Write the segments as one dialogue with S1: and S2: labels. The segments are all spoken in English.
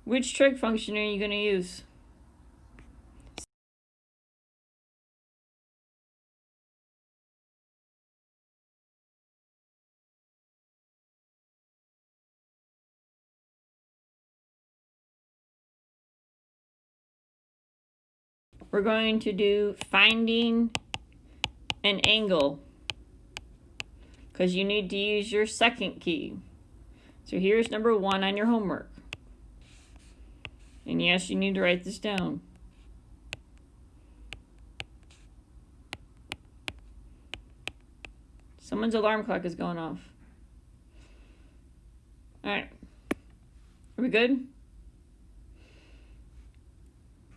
S1: Which trig function are you going to use? We're going to do finding an angle, because you need to use your second key. So here's number 1 on your homework. And yes, you need to write this down. Someone's alarm clock is going off. All right. Are we good?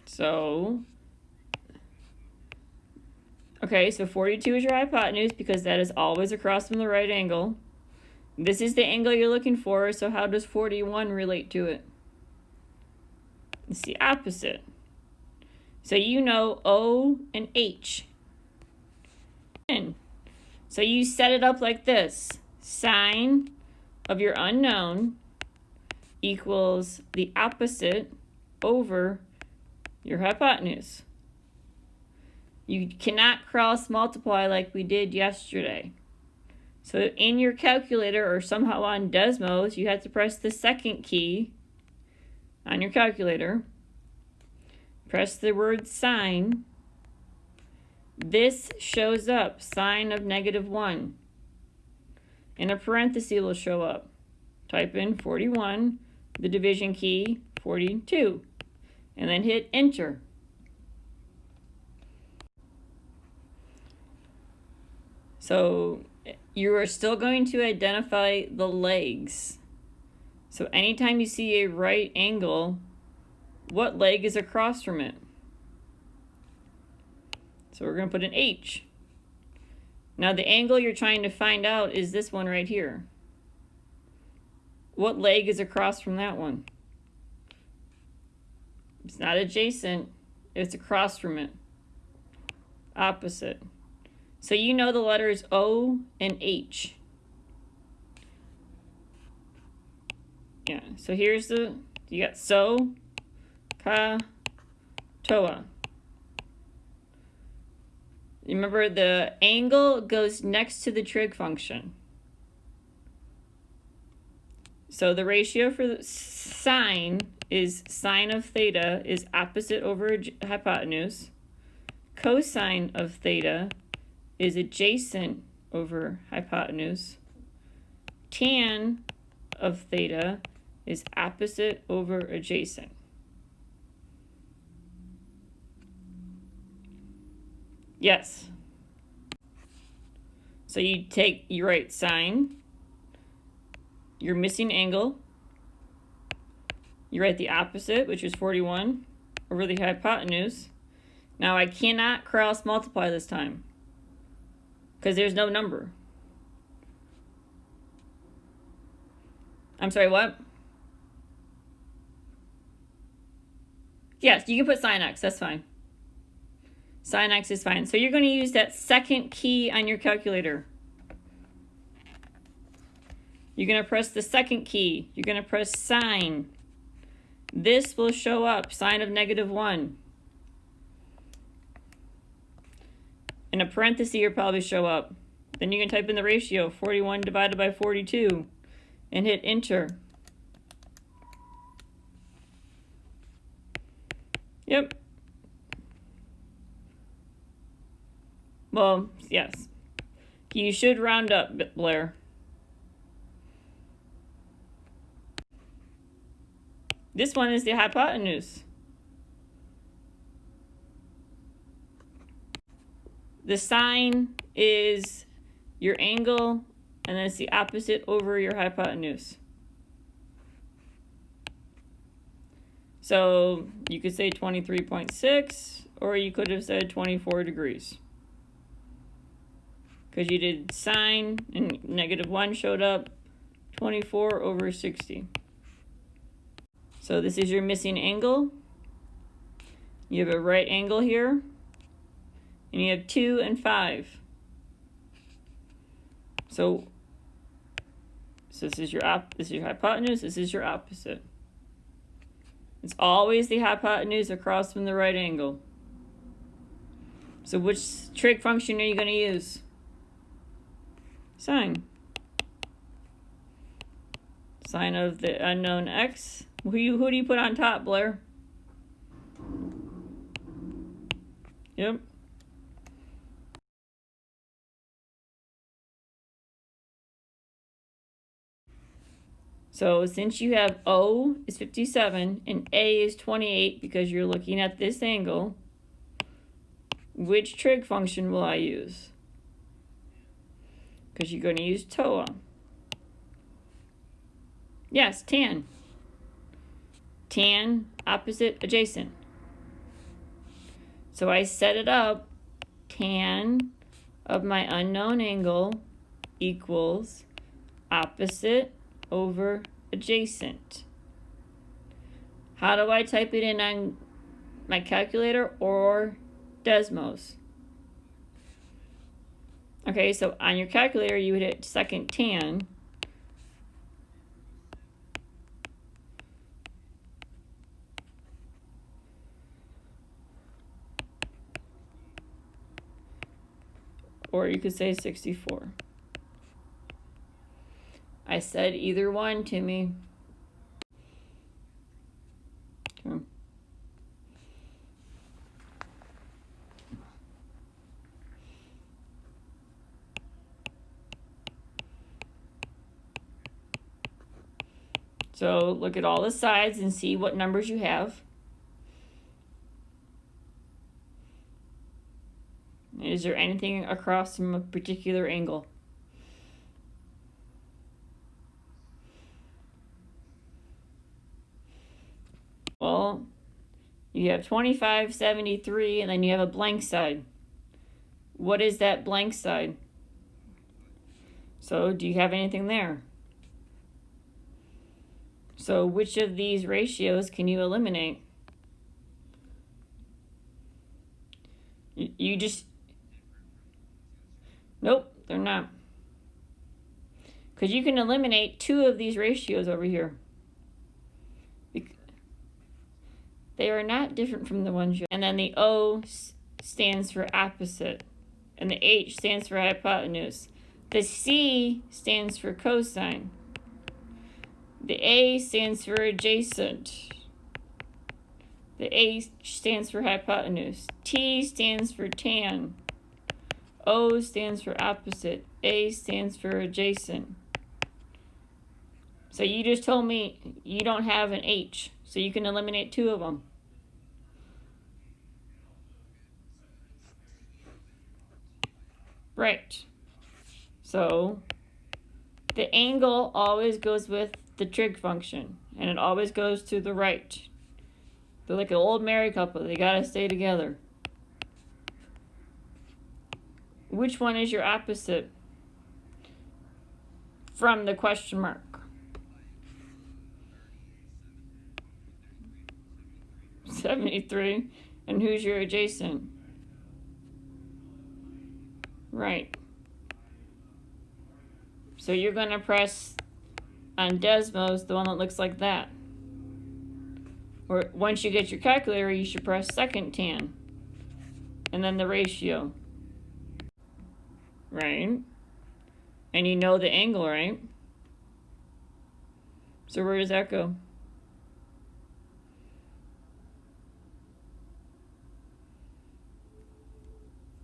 S1: So, okay, so 42 is your hypotenuse because that is always across from the right angle. This is the angle you're looking for, so how does 41 relate to it? It's the opposite. So you know O and H. So you set it up like this. Sine of your unknown equals the opposite over your hypotenuse. You cannot cross multiply like we did yesterday. So in your calculator or somehow on Desmos, you have to press the second key on your calculator. Press the word sine. This shows up, sine of -1. And a parenthesis will show up. Type in 41, the division key, 42, and then hit enter. So you are still going to identify the legs. So anytime you see a right angle, what leg is across from it? So we're going to put an H. Now the angle you're trying to find out is this one right here. What leg is across from that one? It's not adjacent, it's across from it. Opposite. So you know the letters O and H. Yeah, so here's you got so, ka, toa. Remember, the angle goes next to the trig function. So the ratio for the sine is sine of theta is opposite over hypotenuse. Cosine of theta is adjacent over hypotenuse. Tan of theta is opposite over adjacent. Yes. So you write sine, your missing angle, you write the opposite, which is 41, over the hypotenuse. Now I cannot cross multiply this time, because there's no number. I'm sorry, what? Yes, you can put sine x, that's fine. Sine x is fine. So you're going to use that second key on your calculator. You're going to press the second key. You're going to press sine. This will show up, sine of -1. And a parenthesis will probably show up. Then you can type in the ratio, 41 divided by 42, and hit enter. Yep. Well, yes. You should round up, Blair. This one is the hypotenuse. The sine is your angle, and then it's the opposite over your hypotenuse. So you could say 23.6, or you could have said 24 degrees. Because you did sine, and -1 showed up, 24 over 60. So this is your missing angle. You have a right angle here, and you have 2 and 5. So this is your hypotenuse, this is your opposite. It's always the hypotenuse across from the right angle. So which trig function are you going to use? Sine. Sine of the unknown x. Who do you put on top, Blair? Yep. So since you have O is 57 and A is 28 because you're looking at this angle, which trig function will I use? Because you're going to use TOA. Yes, tan. Tan, opposite, adjacent. So I set it up, tan of my unknown angle equals opposite over adjacent. How do I type it in on my calculator or Desmos? Okay, so on your calculator you would hit second tan. Or you could say 64. I said either one to me. Okay. So look at all the sides and see what numbers you have. Is there anything across from a particular angle? Well, you have 25, 73, and then you have a blank side. What is that blank side? So do you have anything there? So which of these ratios can you eliminate? You just... Nope, they're not. Because you can eliminate two of these ratios over here. They are not different from the ones you... And then the O stands for opposite. And the H stands for hypotenuse. The C stands for cosine. The A stands for adjacent. The H stands for hypotenuse. T stands for tan. O stands for opposite. A stands for adjacent. So you just told me you don't have an H, so you can eliminate two of them. Right. So the angle always goes with the trig function, and it always goes to the right. They're like an old married couple. They gotta stay together. Which one is your opposite from the question mark? $73. And who's your adjacent? Right. So you're going to press on Desmos the one that looks like that. Or once you get your calculator, you should press second tan. And then the ratio. Right. And you know the angle, right? So where does that go?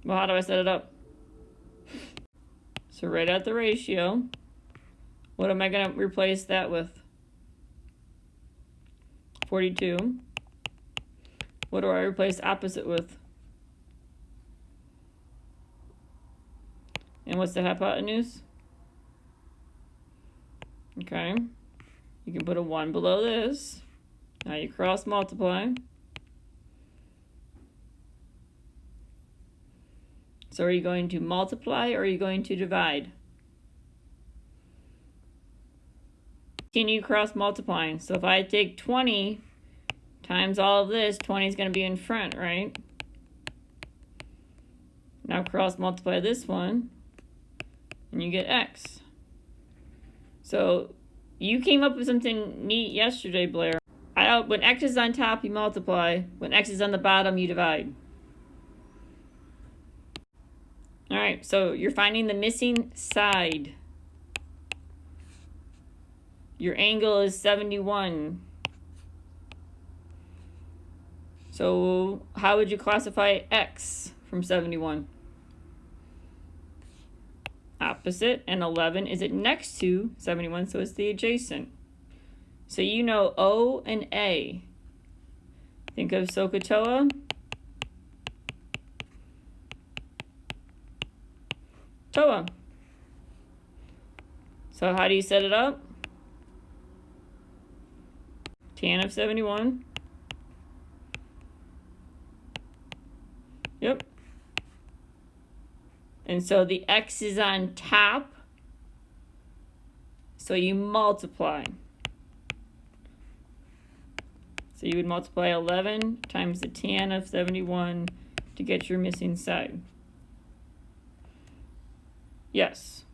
S1: Well, how do I set it up? So right at the ratio, what am I going to replace that with? 42. What do I replace opposite with? And what's the hypotenuse? Okay. You can put a 1 below this. Now you cross multiply. So are you going to multiply or are you going to divide? Continue cross multiplying. So if I take 20 times all of this, 20 is going to be in front, right? Now cross multiply this one, and you get x. So you came up with something neat yesterday, Blair. I when x is on top, you multiply. When x is on the bottom, you divide. All right, so you're finding the missing side. Your angle is 71. So how would you classify x from 71? Opposite, and 11 is it next to 71, so it's the adjacent. So you know O and A. Think of SOHCAHTOA. TOA. So how do you set it up? Tan of 71. Yep. And so the x is on top, so you multiply. So you would multiply 11 times the tan of 71 to get your missing side. Yes.